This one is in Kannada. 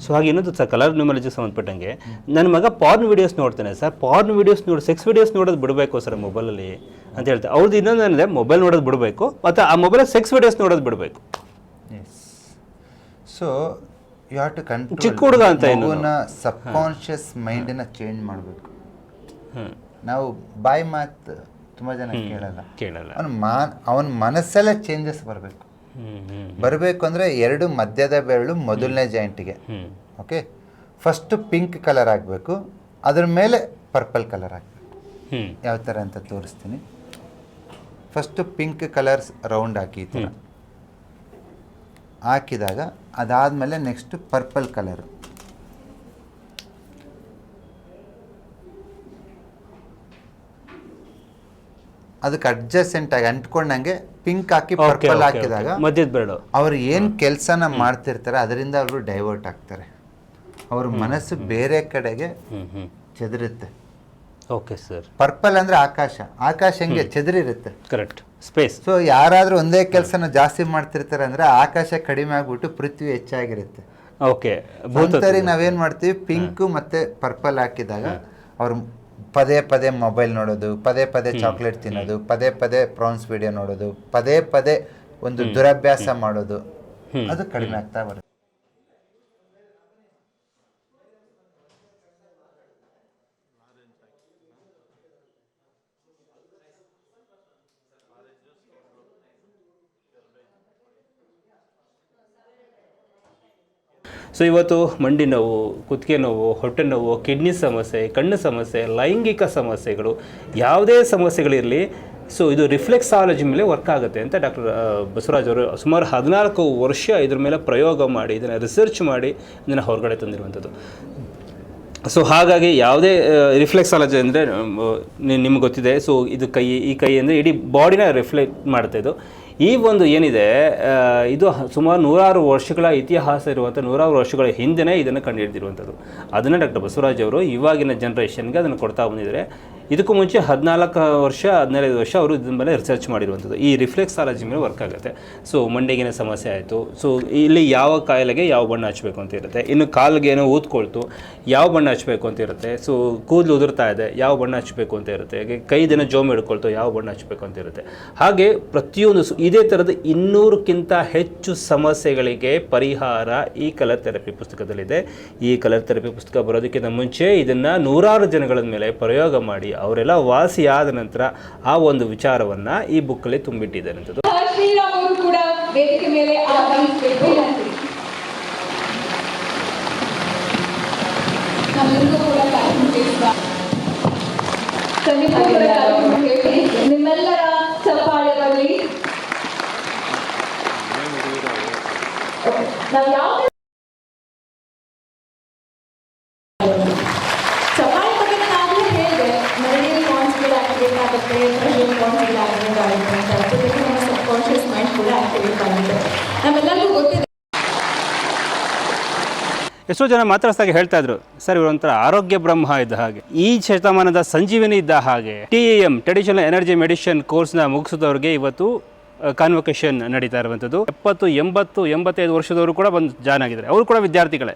ಸೊ ಹಾಗೆ ಇನ್ನೊಂದು ಸರ್ ಕಲರ್ ನ್ಯೂಮರಾಲಜಿಗೆ ಸಂಬಂಧಪಟ್ಟಂಗೆ ನನ್ನ ಮಗ ಪಾರ್ನ್ ವೀಡಿಯೋಸ್ ನೋಡ್ತಾನೆ ಸರ್, ಪಾರ್ನ್ ವೀಡಿಯೋಸ್ ನೋಡಿ ಸೆಕ್ಸ್ ವೀಡಿಯೋಸ್ ನೋಡೋದು ಬಿಡಬೇಕು ಸರ್ ಮೊಬೈಲಲ್ಲಿ ಅಂತ ಹೇಳ್ತಾರೆ. ಅವ್ರದ್ದು ಇನ್ನೊಂದು ಏನಿದೆ, ಮೊಬೈಲ್ ನೋಡೋದು ಬಿಡಬೇಕು ಮತ್ತು ಆ ಮೊಬೈಲಲ್ಲಿ ಸೆಕ್ಸ್ ವೀಡಿಯೋಸ್ ನೋಡೋದು ಬಿಡಬೇಕು. So you have to control ಚಿಕ್ಕ ಹುಡುಗ ಅಂತ ಸಬ್ಕಾನ್ಷಿಯಸ್ ಮೈಂಡನ್ನ ಚೇಂಜ್ ಮಾಡಬೇಕು. ನಾವು ಬಾಯಿ ಮಾತು ತುಂಬ ಜನ ಕೇಳಲ್ಲ. ಅವನ ಮನಸ್ಸಲ್ಲೇ ಚೇಂಜಸ್ ಬರಬೇಕು ಅಂದರೆ ಎರಡು ಮಧ್ಯದ ಬೆರಳು ಮೊದಲನೇ ಜಾಯಿಂಟಿಗೆ, ಓಕೆ, ಫಸ್ಟು ಪಿಂಕ್ ಕಲರ್ ಆಗಬೇಕು, ಅದ್ರ ಮೇಲೆ ಪರ್ಪಲ್ ಕಲರ್ ಆಗಬೇಕು. ಯಾವ ಥರ ಅಂತ ತೋರಿಸ್ತೀನಿ. ಫಸ್ಟು ಪಿಂಕ್ ಕಲರ್ಸ್ ರೌಂಡ್ ಹಾಕಿ ಈ ಥರ ಹಾಕಿದಾಗ ಅದಾದಮೇಲೆ ನೆಕ್ಸ್ಟು ಪರ್ಪಲ್ ಕಲರು, ಅದಕ್ಕೆ ಅಡ್ಜಸೆಂಟ್ ಆಗಿ ಅಂಟ್ಕೊಂಡಂಗೆ ಪಿಂಕ್ ಹಾಕಿ ಪರ್ಪಲ್ ಹಾಕಿದಾಗ ಅವ್ರು ಏನು ಕೆಲಸನ ಮಾಡ್ತಿರ್ತಾರೆ ಅದರಿಂದ ಅವರು ಡೈವರ್ಟ್ ಆಗ್ತಾರೆ. ಅವ್ರ ಮನಸ್ಸು ಬೇರೆ ಕಡೆಗೆ ಚೆದರುತ್ತೆ. Okay sir. ಪರ್ಪಲ್ ಅಂದ್ರೆ ಆಕಾಶ, ಆಕಾಶ ಹೆಂಗೆ ಚೆದರಿರುತ್ತೆ, ಕರೆಕ್ಟ್, ಸ್ಪೇಸ್. ಸೊ ಯಾರಾದ್ರೂ ಒಂದೇ ಕೆಲಸನ ಜಾಸ್ತಿ ಮಾಡ್ತಿರ್ತಾರೆ ಅಂದ್ರೆ ಆಕಾಶ ಕಡಿಮೆ ಆಗ್ಬಿಟ್ಟು ಪೃಥ್ವಿ ಹೆಚ್ಚಾಗಿರುತ್ತೆ. ಓಕೆ, ಒಂದ್ಸರಿ ನಾವೇನ್ ಮಾಡ್ತೀವಿ, ಪಿಂಕ್ ಮತ್ತೆ ಪರ್ಪಲ್ ಹಾಕಿದಾಗ ಅವ್ರು ಪದೇ ಪದೇ ಮೊಬೈಲ್ ನೋಡೋದು, ಪದೇ ಪದೇ ಚಾಕ್ಲೇಟ್ ತಿನ್ನೋದು, ಪದೇ ಪದೇ ಪ್ರಾನ್ಸ್ ವಿಡಿಯೋ ನೋಡೋದು, ಪದೇ ಪದೇ ಒಂದು ದುರಭ್ಯಾಸ ಮಾಡೋದು, ಅದು ಕಡಿಮೆ ಆಗ್ತಾ ಬರುತ್ತೆ. ಸೊ ಇವತ್ತು ಮಂಡಿ ನೋವು, ಕುತ್ತಿಗೆ ನೋವು, ಹೊಟ್ಟೆ ನೋವು, ಕಿಡ್ನಿ ಸಮಸ್ಯೆ, ಕಣ್ಣು ಸಮಸ್ಯೆ, ಲೈಂಗಿಕ ಸಮಸ್ಯೆಗಳು, ಯಾವುದೇ ಸಮಸ್ಯೆಗಳಿರಲಿ, ಸೊ ಇದು ರಿಫ್ಲೆಕ್ಸಾಲಜಿ ಮೇಲೆ ವರ್ಕ್ ಆಗುತ್ತೆ ಅಂತ ಡಾಕ್ಟರ್ ಬಸವರಾಜ್ ಅವರು ಸುಮಾರು 14 ವರ್ಷ ಇದ್ರ ಮೇಲೆ ಪ್ರಯೋಗ ಮಾಡಿ, ಇದನ್ನು ರಿಸರ್ಚ್ ಮಾಡಿ ಇದನ್ನು ಹೊರಗಡೆ ತಂದಿರುವಂಥದ್ದು. ಸೊ ಹಾಗಾಗಿ ಯಾವುದೇ ರಿಫ್ಲೆಕ್ಸಾಲಜಿ ಅಂದರೆ ನಿಮ್ಗೆ ಗೊತ್ತಿದೆ. ಸೊ ಇದು ಈ ಕೈ ಅಂದರೆ ಇಡೀ ಬಾಡಿನ ರಿಫ್ಲೆಕ್ಟ್ ಮಾಡುತ್ತೆ. ಈ ಒಂದು ಏನಿದೆ, ಇದು ಸುಮಾರು 100 ವರ್ಷಗಳ ಇತಿಹಾಸ ಇರುವಂಥ 100 ವರ್ಷಗಳ ಹಿಂದೆಯೇ ಇದನ್ನು ಕಂಡುಹಿಡಿದಿರುವಂಥದ್ದು. ಅದನ್ನು ಡಾಕ್ಟರ್ ಬಸವರಾಜ್ ಅವರು ಇವಾಗಿನ ಜನ್ರೇಷನ್ಗೆ ಅದನ್ನು ಕೊಡ್ತಾ ಬಂದಿದ್ದಾರೆ. ಇದಕ್ಕೂ ಮುಂಚೆ 15 ವರ್ಷ ಅವರು ಇದ್ರ ಮೇಲೆ ರಿಸರ್ಚ್ ಮಾಡಿರುವಂಥದ್ದು. ಈ ರಿಫ್ಲೆಕ್ಸಾಲಜಿ ಮೇಲೆ ವರ್ಕ್ ಆಗುತ್ತೆ. ಸೊ ಮಂಡಿಗಿನ ಸಮಸ್ಯೆ ಆಯಿತು, ಸೊ ಇಲ್ಲಿ ಯಾವ ಕಾಯಿಲೆಗೆ ಯಾವ ಬಣ್ಣ ಹಚ್ಚಬೇಕು ಅಂತ ಇರುತ್ತೆ, ಇನ್ನು ಕಾಲಿಗೆ ಏನೋ ಊದ್ಕೊಳ್ತು ಯಾವ ಬಣ್ಣ ಹಚ್ಚಬೇಕು ಅಂತ ಇರುತ್ತೆ, ಸೊ ಕೂದಲು ಉದುರ್ತಾ ಇದೆ ಯಾವ ಬಣ್ಣ ಹಚ್ಚಬೇಕು ಅಂತ ಇರುತ್ತೆ, ಕೈದೇನೋ ಜೋಮ್ ಹಿಡ್ಕೊಳ್ತು ಯಾವ ಬಣ್ಣ ಹಚ್ಚಬೇಕು ಅಂತ ಇರುತ್ತೆ. ಹಾಗೆ ಪ್ರತಿಯೊಂದು ಇದೇ ಥರದ 200ಕ್ಕಿಂತ ಹೆಚ್ಚು ಸಮಸ್ಯೆಗಳಿಗೆ ಪರಿಹಾರ ಈ ಕಲರ್ ಥೆರಪಿ ಪುಸ್ತಕದಲ್ಲಿದೆ. ಈ ಕಲರ್ ಥೆರಪಿ ಪುಸ್ತಕ ಬರೋದಕ್ಕಿಂತ ಮುಂಚೆ ಇದನ್ನು 100 ಜನಗಳ ಮೇಲೆ ಪ್ರಯೋಗ ಮಾಡಿ ಅವರೆಲ್ಲ ವಾಸಿಯಾದ ನಂತರ ಆ ಒಂದು ವಿಚಾರವನ್ನು ಈ ಬುಕ್ಕಲ್ಲಿ ತುಂಬಿಟ್ಟಿದ್ದಾರೆ ಅಂತದ್ದು. ಶ್ರೀರಾಮ್ ಅವರು ಕೂಡ ವೇದಿಕೆ ಮೇಲೆ ಆಗಮಿಸಬೇಕು. ನಿಮ್ಮೆಲ್ಲರ ಚಪ್ಪಾಳೆ ಬರಲಿ. ನಾವು ಯಾವ ಚಪ್ಪಾಳೆ ಬಗ್ಗೆ ನಾನು ಹೇಳಿದೆ, ಮನೆಯಲ್ಲಿ ಕಾನ್ಸಂಟ್ರೇಟ್ ಆಕ್ಟಿವೇಟ್ ಆಗುತ್ತೆ, ಪ್ರೆಷರ್ ಕಾನ್ಸಂಟ್ರೇಟ್ ಆಕ್ಟಿವೇಟ್ ಆಗುತ್ತೆ ಅಂತ. ಜೊತೆಗೆ ನಮ್ಮ ಸಬ್ಕಾನ್ಷಿಯಸ್ ಮೈಂಡ್ ಕೂಡ ಆಕ್ಟಿವೇಟ್ ಆಗುತ್ತೆ. ನಮ್ಮೆಲ್ಲರಿಗೂ ಗೊತ್ತಿದೆ. ಎಷ್ಟೋ ಜನ ಮಾತಾಡ್ಸಾಗೆ ಹೇಳ್ತಾ ಇದ್ರು, ಸರ್ ಇವರೊಂಥರ ಆರೋಗ್ಯ ಬ್ರಹ್ಮ ಇದ್ದ ಹಾಗೆ, ಈ ಶತಮಾನದ ಸಂಜೀವಿನಿ ಇದ್ದ ಹಾಗೆ. TEM ಟ್ರೆಡಿಷನಲ್ ಎನರ್ಜಿ ಮೆಡಿಷನ್ ಕೋರ್ಸ್ನ ಮುಗಿಸಿದವ್ರಿಗೆ ಇವತ್ತು ಕಾನ್ವೊಕೇಶನ್ ನಡೀತಾ ಇರುವಂಥದ್ದು. 70, 80, 85 ವರ್ಷದವರು ಕೂಡ ಬಂದು ಜಾಯ್ನ್ ಆಗಿದ್ದಾರೆ. ಅವರು ಕೂಡ ವಿದ್ಯಾರ್ಥಿಗಳೇ.